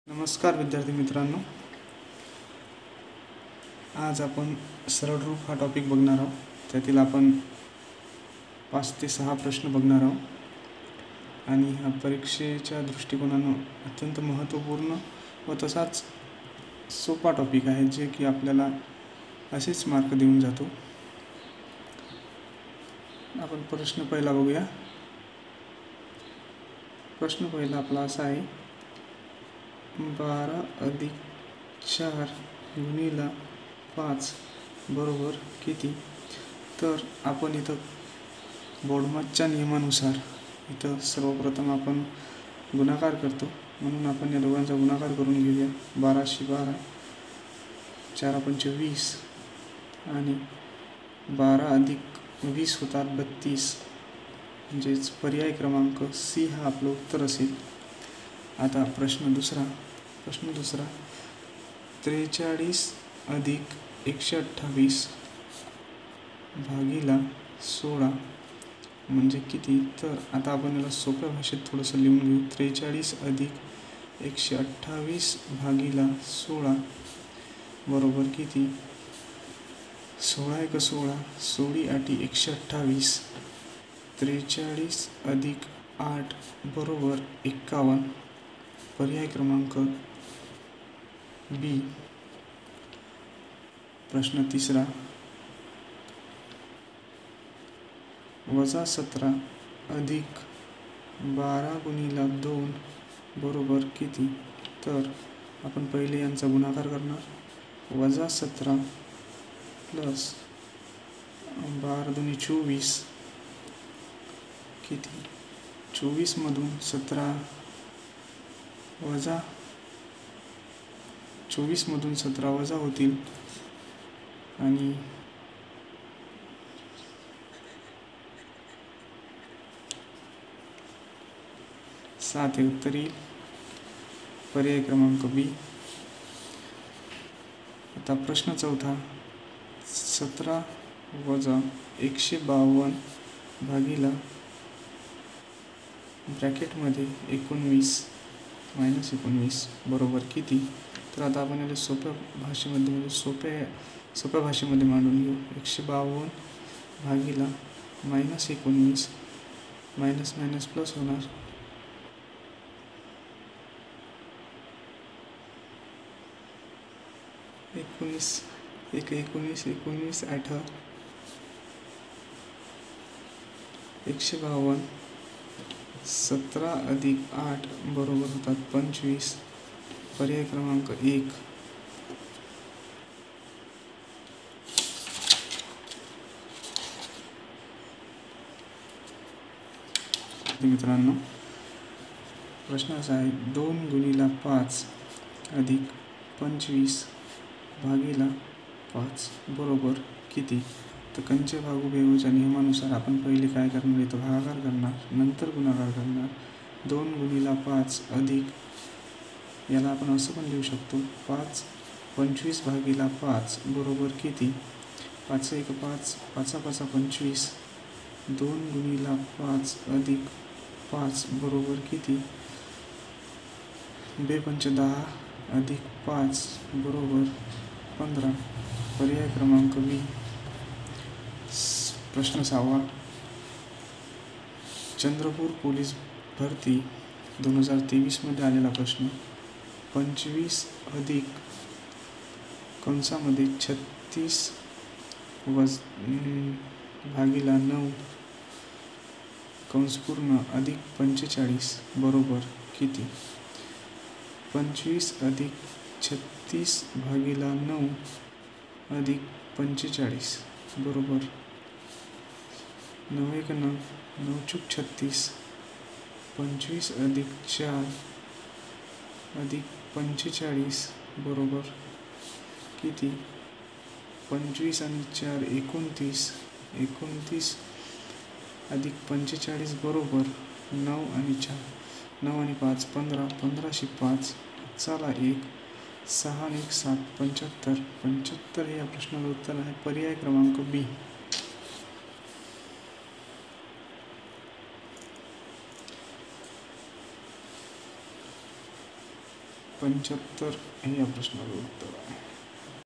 नमस्कार विद्यार्थी मित्रांनो, आज आपण सरळ रूप हा टॉपिक बघणार आहोत. त्यातील आपण 5 ते 6 प्रश्न बघणार आहोत आणि हा परीक्षेच्या दृष्टिकोनानं अत्यंत महत्त्वपूर्ण व तसाच सोपा टॉपिक आहे, जे की आपल्याला असेच मार्क देऊन जातो. आपण प्रश्न पहिला बघूया. प्रश्न पहिला आपला असा आहे, 12 अधिक 4 गुणिले 5 बरोबर किती? तर आपण इथं बोर्डमासच्या नियमानुसार इथं सर्वप्रथम आपण गुणाकार करतो, म्हणून आपण या दोघांचा गुणाकार करून घेऊया. 12 × 12 4 × 5 = 20 आणि 12 अधिक 20 होतात 32. म्हणजेच पर्याय क्रमांक सी हा आपलं उत्तर असेल. आता प्रश्न दुसरा 43 अधिक 128 भागिले 16 म्हणजे किती? तर आता आपण याला सोप्या भाषेत थोडंसं लिहून घेऊ. 43 अधिक 128 भागिले 16 बरोबर किती? 16 × 16 16 × 8 = 128. 43 अधिक 8 बरोबर 51. पर्याय क्रमांक बी. प्रश्न तिसरा 17 अधिक 12 गुणिले 2 बरोबर किती? तर आपण पहिले यांचा गुणाकार करणार. 17 प्लस 12 × 2 = 24 किती? 24 मधून 17 वजा होतील आणि 7 हे उत्तर येईल. पर्याय क्रमांक बी. आता प्रश्न चौथा 17 वजा 152 भागिले ब्रॅकेटमध्ये 19 मायनस 19 बरोबर किती? तर आता आपण याला सोप्या भाषेमध्ये मांडून घेऊ. 152 भागिले मायनस 19 मायनस मायनस प्लस होणार. 19 19 8 152 17 अधिक 8 बरोबर होतात 25. पर्याय क्रमांक 1. मित्रांनो, प्रश्न असा आहे, 2 गुणिले 5 अधिक 25 भागिले 5 बरोबर किती? तर कंचे भागू बेहूच्या नियमानुसार आपण पहिले काय करणार, इथं भागाकार करणार, नंतर गुणाकार करणार. 2 गुणिले 5 अधिक याला आपण असं पण लिहू शकतो, 25 भागिले 5 बरोबर किती? 5 × 1 = 5 5 × 5 = 25. 2 गुणिले 5 अधिक 5 बरोबर किती? 2 × 5 = 10 अधिक 5 बरोबर 15. पर्याय क्रमांक बी. प्रश्न 6. चंद्रपूर पोलीस भरती 2023 मध्ये आलेला प्रश्न. 25 अधिक 36 भागिले 9 अधिक 45 बरोबर किती? 25 अधिक 36 भागिले 9 अधिक 45 बरोबर 9 × 1 = 9 9 × 36. 25 अधिक 4 अधिक 45 बरोबर किती? 25 आणि 4 29 29 अधिक 45 बरोबर 9 आणि 4 9 आणि 5 15 15 × 5 चला 1 6 आणि 1 7 75 75 हे या प्रश्नाचं उत्तर आहे. पर्याय क्रमांक बी. 75 हे या प्रश्नाचं उत्तर आहे.